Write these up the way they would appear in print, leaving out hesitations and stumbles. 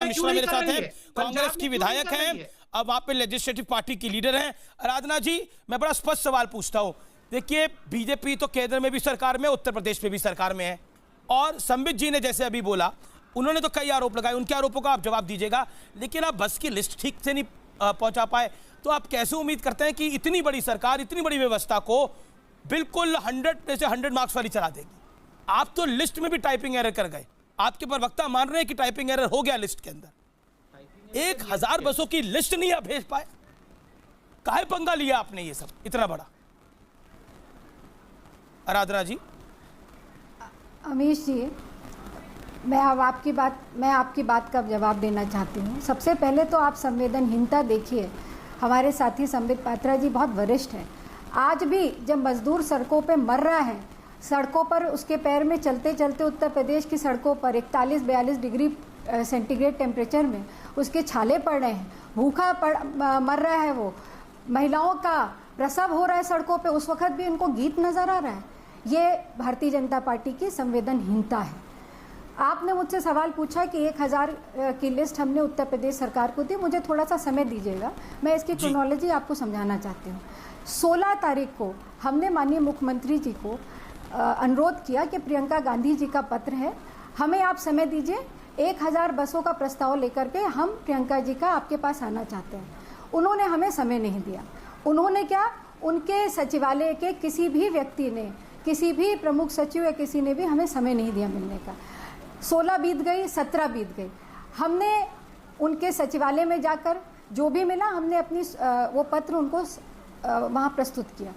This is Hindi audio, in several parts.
मिश्रा मेरे साथ हैं, कांग्रेस की विधायक हैं, अब वहां पे लेजिस्लेटिव पार्टी की लीडर हैं। आराधना जी, मैं बड़ा स्पष्ट सवाल पूछता हूं। देखिए, बीजेपी तो केंद्र में भी सरकार में, उत्तर प्रदेश में भी सरकार में है, और संबित जी ने जैसे अभी बोला, उन्होंने तो कई आरोप लगाए, उनके आरोपों का आप जवाब दीजिएगा, लेकिन आप बस की लिस्ट ठीक से नहीं पहुंचा पाए, तो आप कैसे उम्मीद करते हैं कि इतनी बड़ी सरकार इतनी बड़ी व्यवस्था को बिल्कुल 100 में से 100 मार्क्स वाली चला देगी? आप तो लिस्ट में भी टाइपिंग एरर कर गए, आपके प्रवक्ता मान रहे हैं कि टाइपिंग एरर हो गया लिस्ट के अंदर। 1000 बसों की लिस्ट नहीं आप भेज पाए, काहे पंगा लिया आपने ये सब इतना बड़ा? आराधना जी। अमीश जी, मैं आपकी बात का जवाब देना चाहती हूँ। सबसे पहले तो आप संवेदनहीनता देखिए। हमारे साथी संबित पात्रा जी बहुत वरिष्ठ हैं। आज भी जब मजदूर सड़कों पे मर रहा है, सड़कों पर उसके पैर में चलते चलते उत्तर प्रदेश की सड़कों पर 41-42 डिग्री सेंटीग्रेड टेम्परेचर में उसके छाले पड़ रहे हैं, भूखा मर रहा है, वो महिलाओं का प्रसव हो रहा है सड़कों पे, उस वक्त भी उनको गीत नजर आ रहा है। ये भारतीय जनता पार्टी की संवेदनहीनता है। आपने मुझसे सवाल पूछा कि 1000 की लिस्ट हमने उत्तर प्रदेश सरकार को दी। मुझे थोड़ा सा समय दीजिएगा, मैं इसकी क्रोनोलॉजी आपको समझाना चाहती हूँ। 16 तारीख को हमने माननीय मुख्यमंत्री जी को अनुरोध किया कि प्रियंका गांधी जी का पत्र है, हमें आप समय दीजिए, 1000 बसों का प्रस्ताव लेकर के हम प्रियंका जी का आपके पास आना चाहते हैं। उन्होंने हमें समय नहीं दिया। उन्होंने क्या, उनके सचिवालय के किसी भी व्यक्ति ने, किसी भी प्रमुख सचिव या किसी ने भी हमें समय नहीं दिया मिलने का। 16 बीत गई, 17 बीत गई। हमने उनके सचिवालय में जाकर जो भी मिला, हमने अपनी वो पत्र उनको वहाँ प्रस्तुत किया।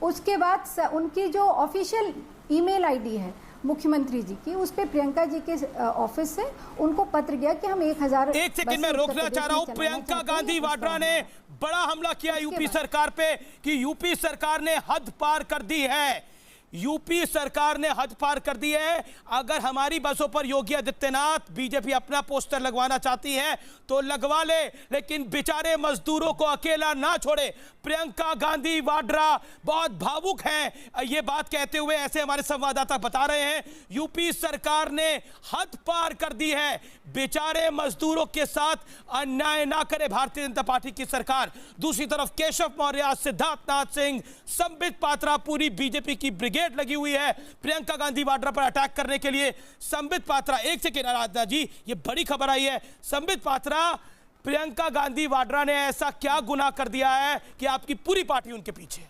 उसके बाद उनकी जो ऑफिशियल ईमेल आईडी है मुख्यमंत्री जी की, उस पे प्रियंका जी के ऑफिस से उनको पत्र गया कि हम 1000। एक सेकंड में रोकना चाह रहा हूं। प्रियंका गांधी वाड्रा ने बड़ा हमला किया यूपी सरकार पे कि यूपी सरकार ने हद पार कर दी है। यूपी सरकार ने हद पार कर दी है। अगर हमारी बसों पर योगी आदित्यनाथ बीजेपी अपना पोस्टर लगवाना चाहती है तो लगवा ले, लेकिन बेचारे मजदूरों को अकेला ना छोड़े। प्रियंका गांधी वाड्रा बहुत भावुक हैं ये बात कहते हुए, ऐसे हमारे संवाददाता बता रहे हैं। यूपी सरकार ने हद पार कर दी है, बेचारे मजदूरों के साथ अन्याय ना करे भारतीय जनता पार्टी की सरकार। दूसरी तरफ केशव मौर्य, सिद्धार्थ नाथ सिंह, संबित पात्रा, पूरी बीजेपी की ब्रिगेड लगी हुई है प्रियंका गांधी वाड्रा पर अटैक करने के लिए। संबित पात्रा, एक सेकेंड आराधना जी, ये बड़ी खबर आई है। संबित पात्रा, प्रियंका गांधी वाड्रा ने ऐसा क्या गुनाह कर दिया है कि आपकी पूरी पार्टी उनके पीछे?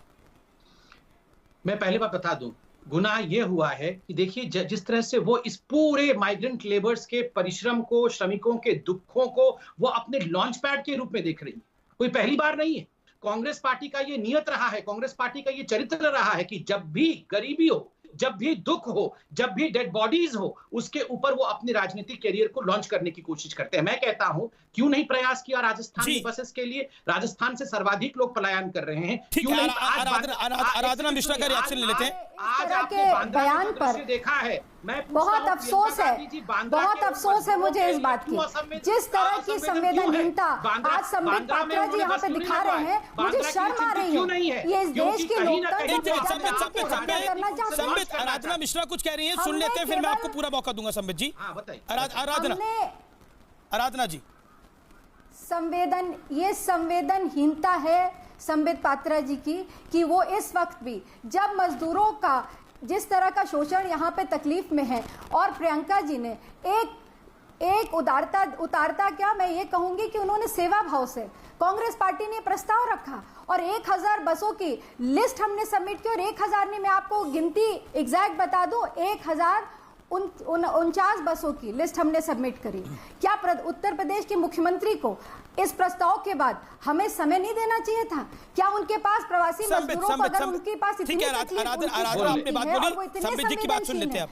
मैं पहली बात बता दूं, गुनाह यह हुआ है कि देखिए जिस तरह से वो इस पूरे माइग्रेंट लेबर्स के परिश्रम को, श्रमिकों के दुखों को वो अपने लॉन्च पैड के रूप में देख रही है। कोई पहली बार नहीं है। कांग्रेस पार्टी का ये नियत रहा है, कांग्रेस पार्टी का ये चरित्र रहा है कि जब भी गरीबी हो, जब भी दुख हो, जब भी डेड बॉडीज हो, उसके ऊपर वो अपने राजनीतिक कैरियर को लॉन्च करने की कोशिश करते हैं। मैं कहता हूं, क्यों नहीं प्रयास किया राजस्थान की बसेस के लिए? राजस्थान से सर्वाधिक लोग पलायन कर रहे हैं। क्यों नहीं? आराधना मिश्रा का रिएक्शन ले लेते हैं। आज आपके बयान पर देखा है, मैं बहुत अफसोस है, बहुत अफसोस है मुझे इस बात की। जिस तरह की संवेदनहीनता आज संबित पात्रा जी यहाँ पे दिखा रहे हैं, मुझे शर्म आ रही है। ये इस देश की लोकतंत्र। आराधना मिश्रा कुछ कह रही हैं, सुन लेते हैं, फिर मैं आपको पूरा मौका दूंगा। संबित जी, आराधना जी, ये संवेदनहीनता है संबित पात्रा जी की कि वो इस वक्त भी, जब मजदूरों का जिस तरह का शोषण यहाँ पे तकलीफ में है, और प्रियंका जी ने एक उदारता क्या, मैं ये कहूंगी कि उन्होंने सेवा भाव से, कांग्रेस पार्टी ने प्रस्ताव रखा और 1000 बसों की लिस्ट हमने सबमिट की। और 1000 ने, मैं आपको गिनती एग्जैक्ट बता दूं, 1049 बसों की लिस्ट हमने सबमिट करी। क्या उत्तर प्रदेश के मुख्यमंत्री को इस प्रस्ताव के बाद हमें समय नहीं देना चाहिए था? क्या उनके पास प्रवासी मजदूरों को, अगर उनके पास इतनी आपने बात बोली, संबित जी की बात सुन लेते हैं आप।